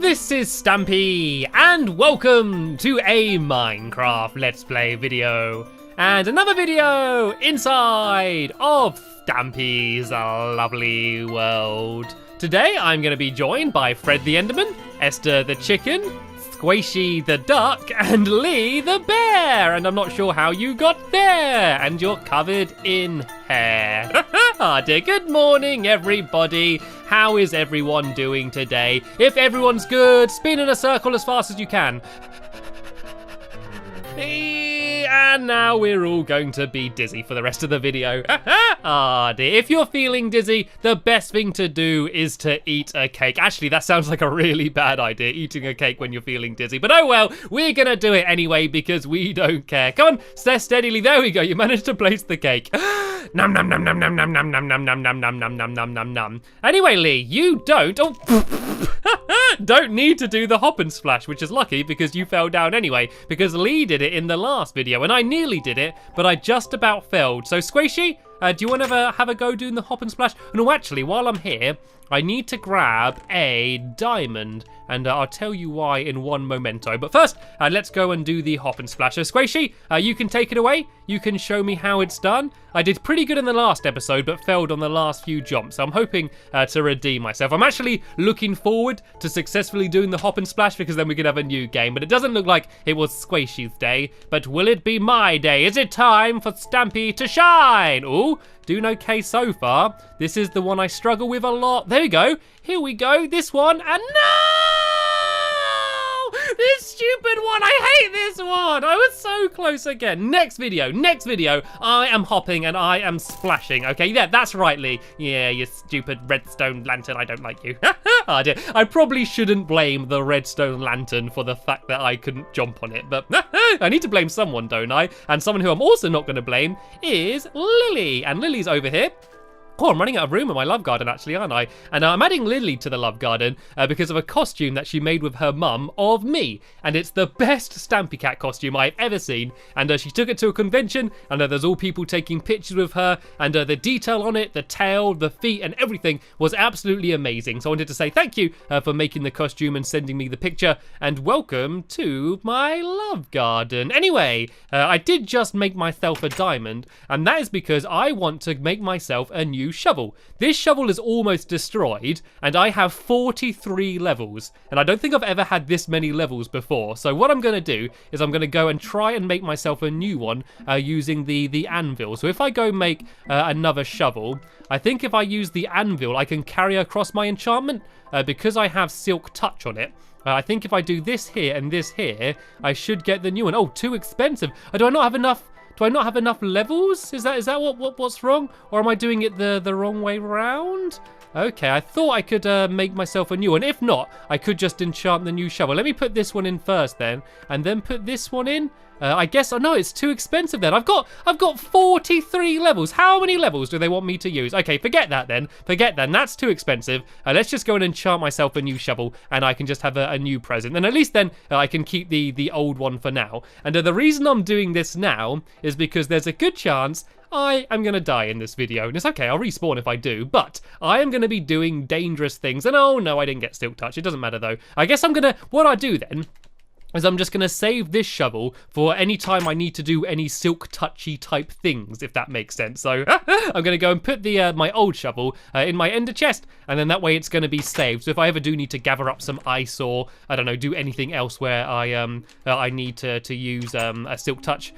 this is Stampy, and welcome to a Minecraft Let's Play video. And another video inside of Stampy's lovely world. Today I'm going to be joined by Fred the Enderman, Esther the Chicken, Squishy the Duck, and Lee the Bear. And I'm not sure how you got there, and you're covered in hair. Ah dear, good morning everybody. How is everyone doing today? If everyone's good, spin in a circle as fast as you can. And now we're all going to be dizzy for the rest of the video. Ah dear, if you're feeling dizzy, the best thing to do is to eat a cake. Actually, that sounds like a really bad idea, eating a cake when you're feeling dizzy. But oh well, we're gonna do it anyway because we don't care. Come on, stare steadily. There we go, you managed to place the cake. Num num num num num num num num num num num num num num num num num. Anyway, Lee, you don't need to do the hop and splash, which is lucky because you fell down anyway, because Lee did it in the last video and I nearly did it, but I just about failed. So Squishy, do you want to have a go doing the hop and splash? No, actually, while I'm here, I need to grab a diamond, and I'll tell you why in one momento. But first, let's go and do the hop and splash. So Squishy, you can take it away. You can show me how it's done. I did pretty good in the last episode, but failed on the last few jumps. So I'm hoping to redeem myself. I'm actually looking forward to successfully doing the hop and splash because then we can have a new game. But it doesn't look like it was Squishy's day. But will it be my day? Is it time for Stampy to shine? Ooh. Doing okay so far. This is the one I struggle with a lot. There we go. Here we go. This one. And no! This stupid one. I hate this one. I was so close again. Next video. I am hopping and I am splashing. Okay, yeah, that's right, Lee. Yeah, you stupid redstone lantern. I don't like you. Oh dear. I probably shouldn't blame the redstone lantern for the fact that I couldn't jump on it. But I need to blame someone, don't I? And someone who I'm also not going to blame is Lily. And Lily's over here. Oh, I'm running out of room in my love garden, actually, aren't I? And I'm adding Lily to the love garden because of a costume that she made with her mum of me. And it's the best Stampy Cat costume I've ever seen. And she took it to a convention, and there's all people taking pictures with her. And the detail on it, the tail, the feet, and everything was absolutely amazing. So I wanted to say thank you for making the costume and sending me the picture. And welcome to my love garden. Anyway, I did just make myself a diamond. And that is because I want to make myself a new shovel. This shovel is almost destroyed and I have 43 levels and I don't think I've ever had this many levels before. So what I'm going to do is I'm going to go and try and make myself a new one using the anvil. So if I go make another shovel, I think if I use the anvil I can carry across my enchantment because I have silk touch on it. I think if I do this here and this here, I should get the new one. Oh, too expensive. Do I not have enough? Do I not have enough levels? Is that what's wrong? Or am I doing it the wrong way round? Okay, I thought I could make myself a new one. If not, I could just enchant the new shovel. Let me put this one in first then, and then put this one in. I guess, oh no, it's too expensive then. I've got 43 levels. How many levels do they want me to use? Okay, forget that then. That's too expensive. Let's just go and enchant myself a new shovel and I can just have a new present. And at least then I can keep the old one for now. And the reason I'm doing this now is because there's a good chance I am going to die in this video. And it's okay, I'll respawn if I do. But I am going to be doing dangerous things. And oh no, I didn't get silk touch. It doesn't matter though. I guess what I do then is I'm just going to save this shovel for any time I need to do any silk touchy type things, if that makes sense. So I'm going to go and put my old shovel in my ender chest, and then that way it's going to be saved. So if I ever do need to gather up some ice or, I don't know, do anything else where I need to use a silk touch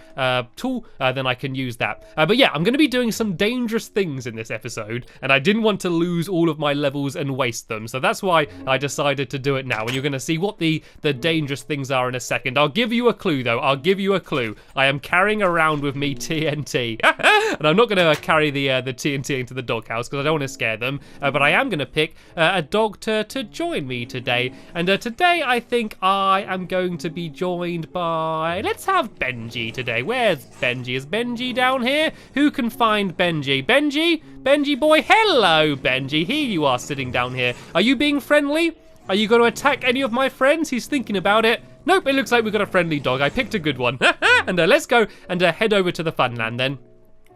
tool, then I can use that. But yeah, I'm going to be doing some dangerous things in this episode, and I didn't want to lose all of my levels and waste them. So that's why I decided to do it now, and you're going to see what the dangerous things are in a second. I'll give you a clue though. I am carrying around with me TNT. And I'm not going to carry the TNT into the doghouse because I don't want to scare them. But I am going to pick a dog to join me today. And today I think I am going to be joined by... Let's have Benji today. Where's Benji? Is Benji down here? Who can find Benji? Benji boy. Hello, Benji. Here you are sitting down here. Are you being friendly? Are you going to attack any of my friends? He's thinking about it. Nope, it looks like we've got a friendly dog. I picked a good one. And let's go and head over to the Funland then.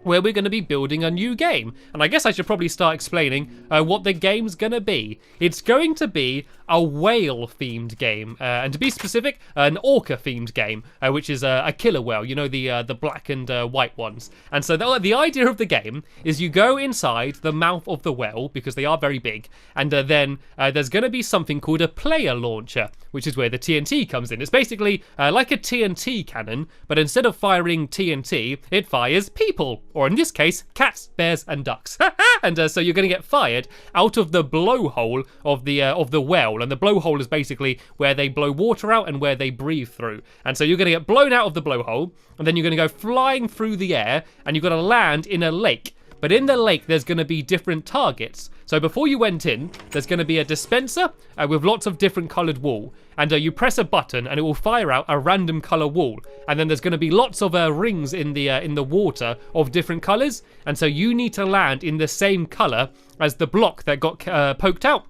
where we're going to be building a new game. And I guess I should probably start explaining what the game's going to be. It's going to be a whale-themed game, and to be specific, an orca-themed game, which is a killer whale, you know, the black and white ones. And so the idea of the game is you go inside the mouth of the whale, because they are very big, and then there's going to be something called a player launcher, which is where the TNT comes in. It's basically like a TNT cannon, but instead of firing TNT, it fires people, or in this case, cats, bears, and ducks. And so you're going to get fired out of the blowhole of the whale, and the blowhole is basically where they blow water out and where they breathe through. And so you're going to get blown out of the blowhole, and then you're going to go flying through the air, and you're going to land in a lake. But in the lake, there's going to be different targets. So before you went in, there's going to be a dispenser with lots of different coloured wool. And you press a button and it will fire out a random colour wool. And then there's going to be lots of rings in the water of different colours. And so you need to land in the same colour as the block that got poked out.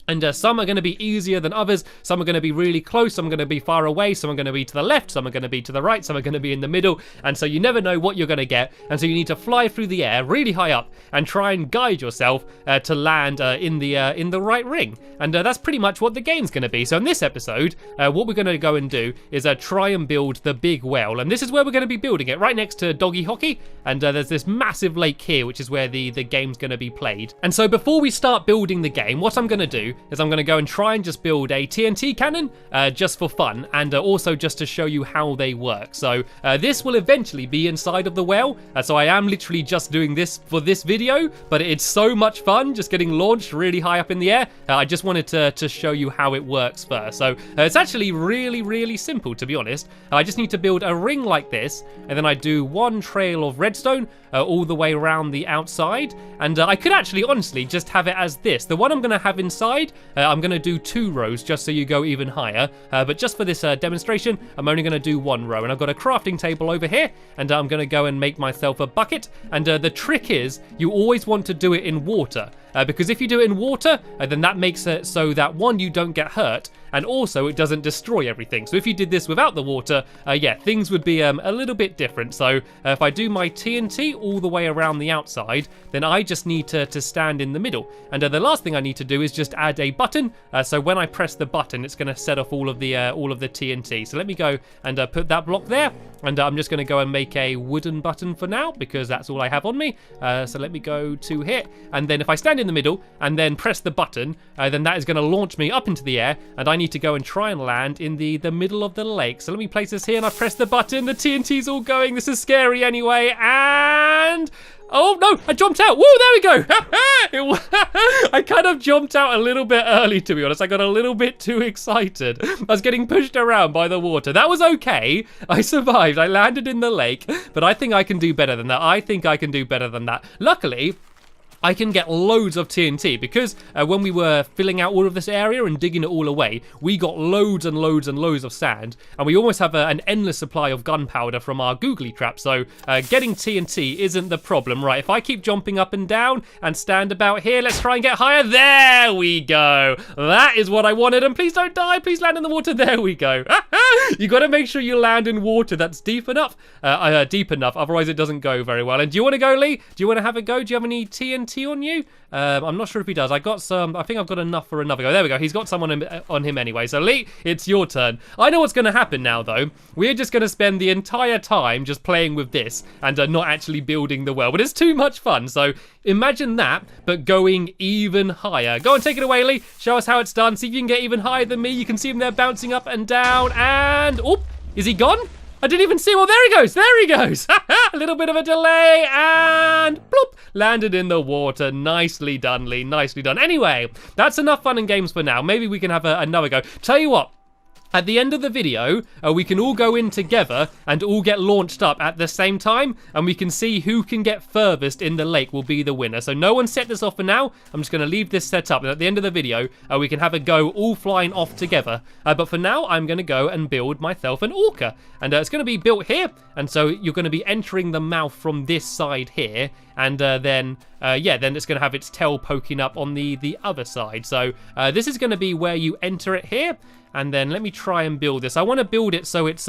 And some are going to be easier than others. Some are going to be really close. Some are going to be far away. Some are going to be to the left. Some are going to be to the right. Some are going to be in the middle. And so you never know what you're going to get. And so you need to fly through the air really high up and try and guide yourself to land in the right ring. And that's pretty much what the game's going to be. So in this episode, what we're going to go and do is try and build the big whale. And this is where we're going to be building it, right next to Doggy Hockey. And there's this massive lake here, which is where the game's going to be played. And so before we start building the game, what I'm going to do is I'm going to go and try and just build a TNT cannon just for fun, and also just to show you how they work. So this will eventually be inside of the whale, so I am literally just doing this for this video, but it's so much fun just getting launched really high up in the air. I just wanted to show you how it works first. So it's actually really simple, to be honest. I just need to build a ring like this, and then I do one trail of redstone all the way around the outside, and I could actually honestly just have it as this. The one I'm going to have inside, I'm going to do 2 rows just so you go even higher, but just for this demonstration, I'm only going to do 1 row. And I've got a crafting table over here, and I'm going to go and make myself a bucket. And the trick is you always want to do it in water, because if you do it in water, then that makes it so that, one, you don't get hurt, and also it doesn't destroy everything. So if you did this without the water, yeah, things would be a little bit different. So if I do my TNT all the way around the outside, then I just need to stand in the middle. And the last thing I need to do is just add a button. So when I press the button, it's going to set off all of the TNT. So let me go and put that block there. And I'm just going to go and make a wooden button for now, because that's all I have on me. So let me go to here. And then if I stand in the middle and then press the button, then that is going to launch me up into the air. And I need to go and try and land in the middle of the lake. So let me place this here, and I press the button. The TNT's all going. This is scary anyway. And... oh no, I jumped out. Woo, there we go. I kind of jumped out a little bit early, to be honest. I got a little bit too excited. I was getting pushed around by the water. That was okay. I survived. I landed in the lake, but I think I can do better than that. I think I can do better than that. Luckily, I can get loads of TNT because when we were filling out all of this area and digging it all away, we got loads and loads and loads of sand, and we almost have an endless supply of gunpowder from our googly trap, so getting TNT isn't the problem. Right, if I keep jumping up and down and stand about here, let's try and get higher. There we go. That is what I wanted, and please don't die. Please land in the water. There we go. You got to make sure you land in water that's deep enough, otherwise it doesn't go very well. And do you want to go, Lee? Do you want to have a go? Do you have any TNT on you? I'm not sure if he does. I got some. I think I've got enough for another go. There we go. He's got some on him anyway. So Lee, it's your turn. I know what's going to happen now, though. We're just going to spend the entire time just playing with this and not actually building the well. But it's too much fun. So imagine that, but going even higher. Go and take it away, Lee. Show us how it's done. See if you can get even higher than me. You can see him there bouncing up and down. And oh, is he gone? I didn't even see him. Oh, there he goes. There he goes. A little bit of a delay and bloop, landed in the water. Nicely done, Lee. Nicely done. Anyway, that's enough fun and games for now. Maybe we can have another go. Tell you what. At the end of the video, we can all go in together and all get launched up at the same time, and we can see who can get furthest in the lake will be the winner. So no one set this off for now. I'm just going to leave this set up, and at the end of the video, we can have a go all flying off together. But for now, I'm going to go and build myself an orca, and it's going to be built here, and so you're going to be entering the mouth from this side here, and then it's going to have its tail poking up on the other side. So this is going to be where you enter it here. And then let me try and build this. I want to build it so it's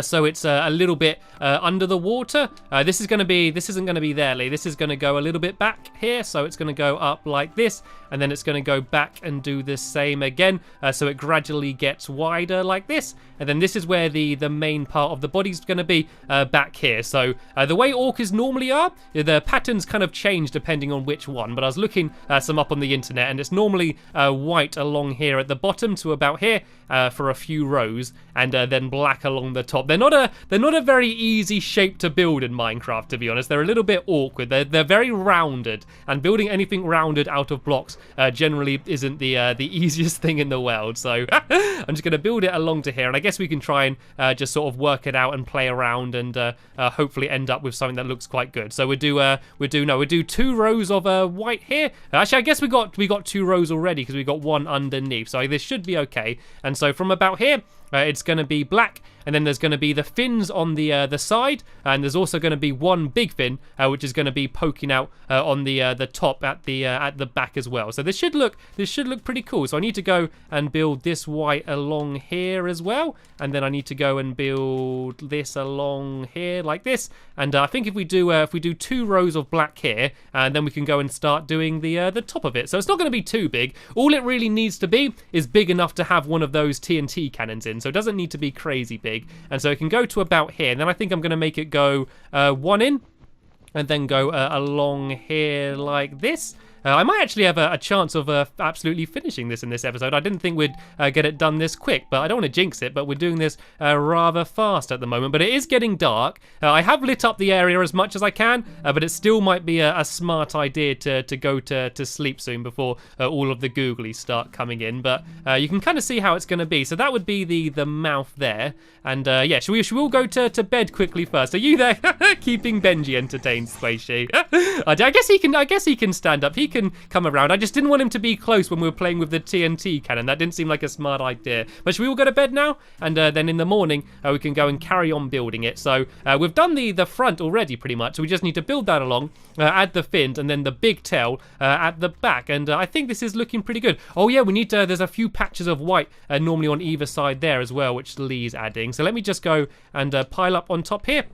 So it's a little bit under the water. This isn't going to be there, Lee. This is going to go a little bit back here. So it's going to go up like this, and then it's going to go back and do the same again. So it gradually gets wider like this. And then this is where the main part of the body's going to be back here. So the way orcas normally are, the patterns kind of change depending on which one. But I was looking some up on the internet, and it's normally white along here at the bottom to about here for a few rows, and then black along the top. They're not a very easy shape to build in Minecraft, to be honest. They're a little bit awkward. They're very rounded, and building anything rounded out of blocks generally isn't the easiest thing in the world. So I'm just going to build it along to here, and I guess we can try and just sort of work it out and play around, and hopefully end up with something that looks quite good. So we do 2 rows of white here. Actually, I guess we got 2 rows already because we got one underneath. So this should be okay. And so from about here, it's going to be black, and then there's going to be the fins on the side, and there's also going to be one big fin, which is going to be poking out on the top at the back as well. So this should look pretty cool. So I need to go and build this white along here as well, and then I need to go and build this along here like this. And I think if we do 2 rows of black here, and then we can go and start doing the top of it. So it's not going to be too big. All it really needs to be is big enough to have one of those TNT cannons in. So it doesn't need to be crazy big, and so it can go to about here, and then I think I'm going to make it go 1 in, and then go along here like this. I might actually have a chance of absolutely finishing this in this episode. I didn't think we'd get it done this quick, but I don't want to jinx it, but we're doing this rather fast at the moment. But it is getting dark. I have lit up the area as much as I can, but it still might be a smart idea to go to sleep soon before all of the googlies start coming in. But you can kind of see how it's going to be. So that would be the mouth there. And yeah, should we all go to bed quickly first? Are you there keeping Benji entertained, Squishy? I guess he can stand up. He can come around. I just didn't want him to be close when we were playing with the TNT cannon. That didn't seem like a smart idea. But should we all go to bed now? And then in the morning, we can go and carry on building it. So we've done the front already pretty much. So we just need to build that along, add the fins, and then the big tail at the back. And I think this is looking pretty good. Oh yeah, we need to, there's a few patches of white normally on either side there as well, which Lee's adding. So let me just go and pile up on top here.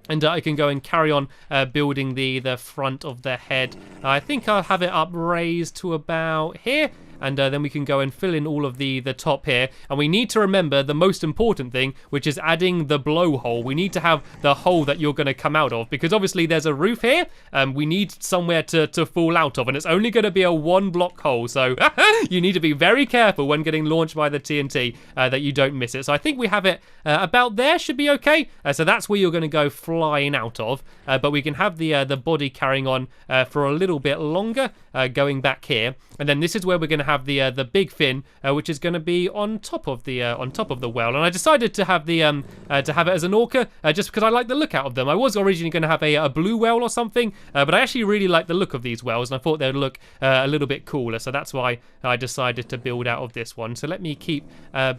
And I can go and carry on building the front of the head. I think I'll have it up raised to about here. And then we can go and fill in all of the top here. And we need to remember the most important thing, which is adding the blowhole. We need to have the hole that you're going to come out of, because obviously there's a roof here. We need somewhere to fall out of, and it's only going to be a 1-block hole. So you need to be very careful when getting launched by the TNT that you don't miss it. So I think we have it about there, should be okay. So that's where you're going to go flying out of. But we can have the body carrying on for a little bit longer, going back here. And then this is where we're going to have the big fin, which is going to be on top of the well. And I decided to have it as an orca, just because I like the look out of them. I was originally going to have a blue whale or something, but I actually really like the look of these whales, and I thought they'd look a little bit cooler. So that's why I decided to build out of this one. So let me keep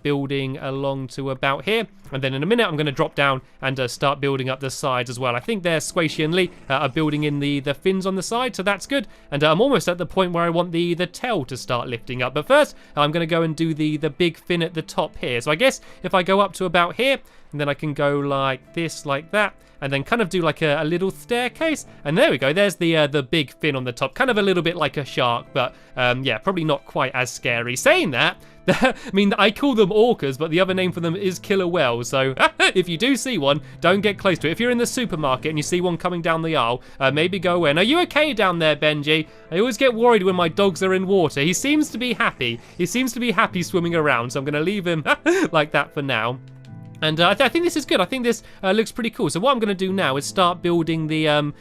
building along to about here, and then in a minute I'm going to drop down and start building up the sides as well. I think they're Squishy and Lee are building in the fins on the side, so that's good. And I'm almost at the point where I want the tail to start lifting up. But first, I'm going to go and do the big fin at the top here. So I guess if I go up to about here, and then I can go like this, like that, and then kind of do like a little staircase. And there we go. There's the big fin on the top. Kind of a little bit like a shark, but yeah, probably not quite as scary. Saying that, I mean, I call them orcas, but the other name for them is killer whales. So if you do see one, don't get close to it. If you're in the supermarket and you see one coming down the aisle, maybe go away. And are you okay down there, Benji? I always get worried when my dogs are in water. He seems to be happy. He seems to be happy swimming around, so I'm going to leave him like that for now. And I think this is good. I think this looks pretty cool. So what I'm going to do now is start building the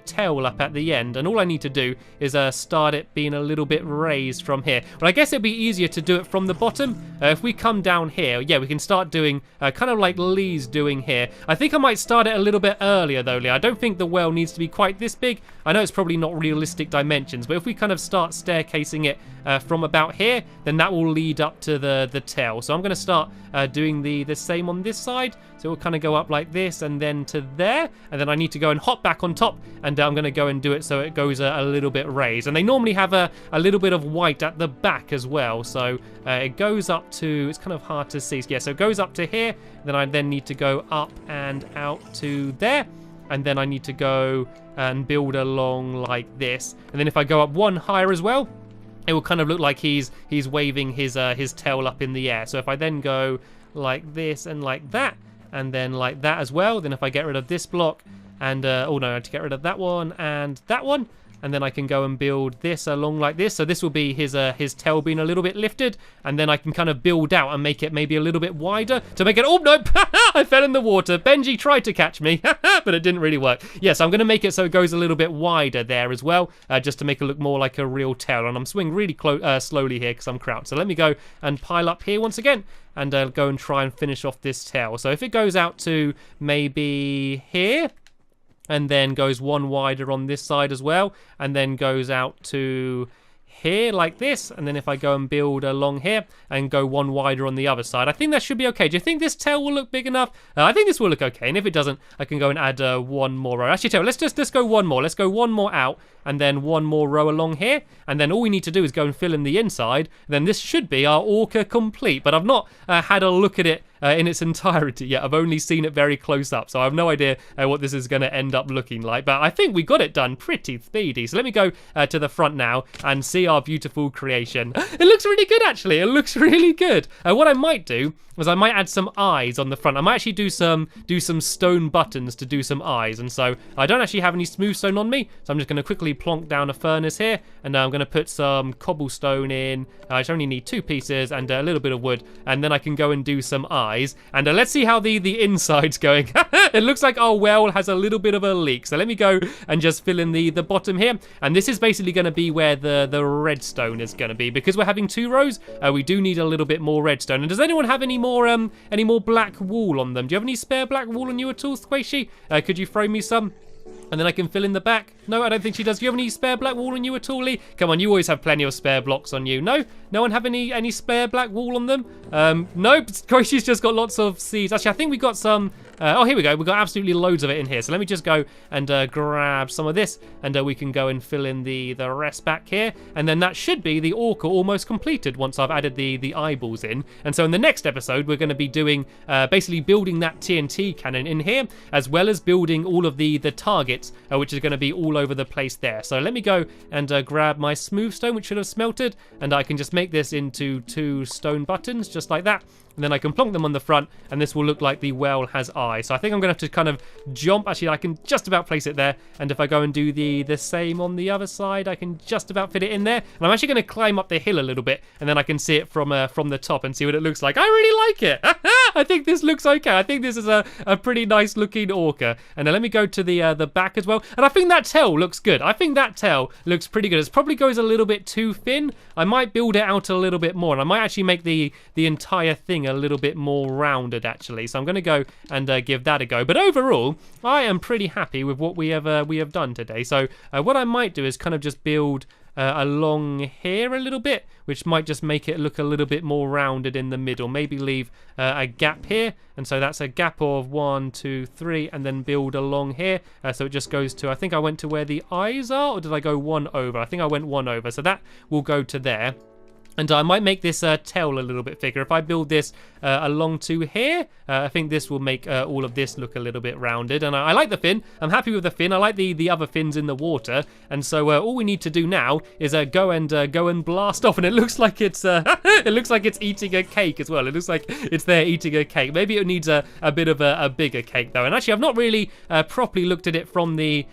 tail up at the end. And all I need to do is start it being a little bit raised from here. But I guess it'd be easier to do it from the bottom. If we come down here, yeah, we can start doing kind of like Lee's doing here. I think I might start it a little bit earlier though, Lee. I don't think the whale needs to be quite this big. I know it's probably not realistic dimensions, but if we kind of start staircasing it from about here, then that will lead up to the tail. So I'm going to start doing the the same on this side. So we'll kind of go up like this and then to there. And then I need to go and hop back on top. And I'm going to go and do it so it goes a little bit raised. And they normally have a little bit of white at the back as well. So it goes up to, it's kind of hard to see. Yeah, so it goes up to here. Then I then need to go up and out to there. And then I need to go and build along like this. And then if I go up one higher as well, it will kind of look like he's waving his tail up in the air. So if I then go like this and like that, and then like that as well, then if I get rid of this block, and oh no, I have to get rid of that one and that one, and then I can go and build this along like this. So this will be his tail being a little bit lifted, and then I can kind of build out and make it maybe a little bit wider to make it, oh no, I fell in the water. Benji tried to catch me, but it didn't really work. Yes, I'm going to make it so it goes a little bit wider there as well, just to make it look more like a real tail. And I'm swinging really slowly here because I'm crouched. So let me go and pile up here once again, and go and try and finish off this tail. So if it goes out to maybe here, and then goes one wider on this side as well, and then goes out to here like this, and then if I go and build along here and go one wider on the other side, I think that should be okay. Do you think this tail will look big enough? I think this will look okay, and if it doesn't, I can go and add one more row. Actually, let's just go one more. Let's go one more out, and then one more row along here, and then all we need to do is go and fill in the inside. Then this should be our Orca complete, but I've not had a look at it in its entirety yet. I've only seen it very close up, so I have no idea what this is going to end up looking like, but I think we got it done pretty speedy. So let me go to the front now and see our beautiful creation. It looks really good, actually. It looks really good. What I might do is I might add some eyes on the front. I might actually do some stone buttons to do some eyes, and so I don't actually have any smooth stone on me, so I'm just going to quickly plonk down a furnace here, and now I'm going to put some cobblestone in. I only need 2 pieces and a little bit of wood, and then I can go and do some eyes. And let's see how the inside's going. It looks like our well has a little bit of a leak, so let me go and just fill in the bottom here. And this is basically going to be where the redstone is going to be, because we're having 2 rows. We do need a little bit more redstone. And does anyone have any more black wool on them? Do you have any spare black wool on you at all, Squishy? Could you throw me some? And then I can fill in the back. No, I don't think she does. Do you have any spare black wool on you at all, Lee? Come on, you always have plenty of spare blocks on you. No? No one have any spare black wool on them? Nope. Squishy's just got lots of seeds. Actually, I think we got some... oh, here we go. We've got absolutely loads of it in here. So let me just go and grab some of this, and we can go and fill in the rest back here. And then that should be the Orca almost completed once I've added the eyeballs in. And so in the next episode, we're going to be doing basically building that TNT cannon in here, as well as building all of the targets, which is going to be all over the place there. So let me go and grab my smooth stone, which should have smelted, and I can just make this into 2 stone buttons, just like that. And then I can plonk them on the front, and this will look like the well has eyes. So I think I'm going to have to kind of jump. Actually, I can just about place it there. And if I go and do the same on the other side, I can just about fit it in there. And I'm actually going to climb up the hill a little bit, and then I can see it from the top and see what it looks like. I really like it. I think this looks okay. I think this is a pretty nice looking Orca. And then let me go to the back as well. And I think that tail looks good. I think that tail looks pretty good. It probably goes a little bit too thin. I might build it out a little bit more, and I might actually make the entire thing a little bit more rounded, actually. So I'm going to go and give that a go. But overall, I am pretty happy with what we have done today. So what I might do is kind of just build along here a little bit, which might just make it look a little bit more rounded in the middle. Maybe leave a gap here, and so that's a gap of 1, 2, 3, and then build along here. So it just goes to, I think I went to where the eyes are, or did I go 1 over? I think I went 1 over, so that will go to there. And I might make this tail a little bit thicker. If I build this along to here, I think this will make all of this look a little bit rounded. And I like the fin. I'm happy with the fin. I like the other fins in the water. And so all we need to do now is go and blast off. And it looks like it's it looks like it's eating a cake as well. It looks like it's there eating a cake. Maybe it needs a bit of a bigger cake though. And actually, I've not really properly looked at it from the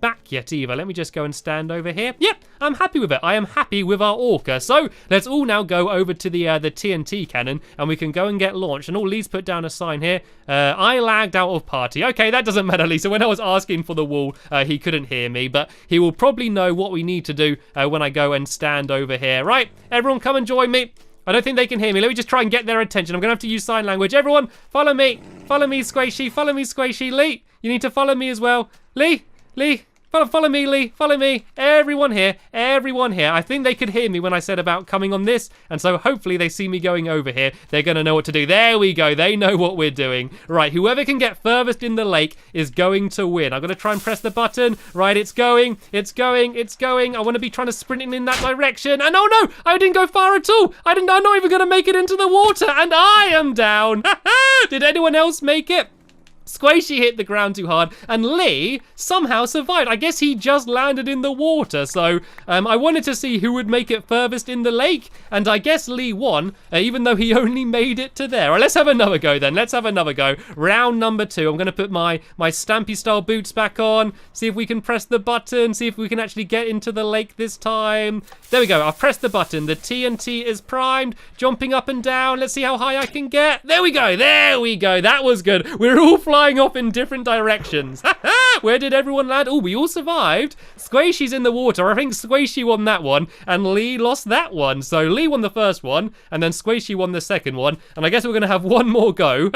back yet either. Let me just go and stand over here. Yep, I'm happy with it. I am happy with our Orca. So let's all now go over to the TNT cannon, and we can go and get launched. And all Lee's put down a sign here. I lagged out of party. Okay, that doesn't matter, Lee. So when I was asking for the wall, he couldn't hear me, but he will probably know what we need to do when I go and stand over here. Right, everyone come and join me. I don't think they can hear me. Let me just try and get their attention. I'm going to have to use sign language. Everyone, follow me. Follow me, Squishy. Follow me, Squishy. Lee, you need to follow me as well. Lee, Follow me, Lee. Follow me. Everyone here. Everyone here. I think they could hear me when I said about coming on this, and so hopefully they see me going over here. They're going to know what to do. There we go. They know what we're doing. Right, whoever can get furthest in the lake is going to win. I'm going to try and press the button. Right, it's going. It's going. It's going. I want to be trying to sprint in that direction. And oh no, I didn't go far at all. I'm not even going to make it into the water, and I am down. Did anyone else make it? Squishy hit the ground too hard, and Lee somehow survived. I guess he just landed in the water, so I wanted to see who would make it furthest in the lake, and I guess Lee won, even though he only made it to there. All right, let's have another go then. Let's have another go. Round number 2. I'm going to put my Stampy-style boots back on, see if we can press the button, see if we can actually get into the lake this time. There we go. I've pressed the button. The TNT is primed, jumping up and down. Let's see how high I can get. There we go. There we go. That was good. We're all flying off in different directions. Where did everyone land? Oh, we all survived. Squishy's in the water. I think Squishy won that one, and Lee lost that one. So Lee won the first one, and then Squishy won the second one. And I guess we're going to have one more go.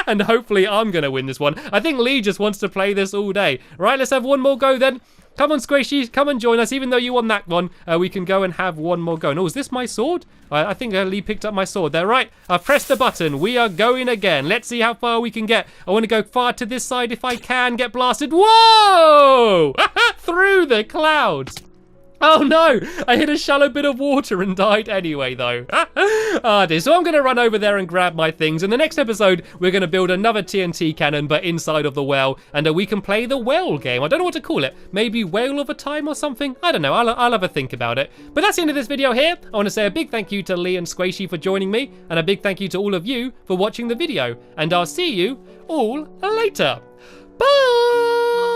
And hopefully I'm going to win this one. I think Lee just wants to play this all day. Right, let's have one more go then. Come on, Squishy, come and join us. Even though you won that one, we can go and have one more go. And, oh, is this my sword? I think Lee picked up my sword there. Right, I've pressed the button. We are going again. Let's see how far we can get. I want to go far to this side if I can. Get blasted. Whoa! Through the clouds. Oh no, I hit a shallow bit of water and died anyway though. Dear. So I'm going to run over there and grab my things. In the next episode, we're going to build another TNT cannon, but inside of the well. And we can play the well game. I don't know what to call it. Maybe Whale of a Time or something? I don't know. I'll have a think about it. But that's the end of this video here. I want to say a big thank you to Lee and Squishy for joining me. And a big thank you to all of you for watching the video. And I'll see you all later. Bye!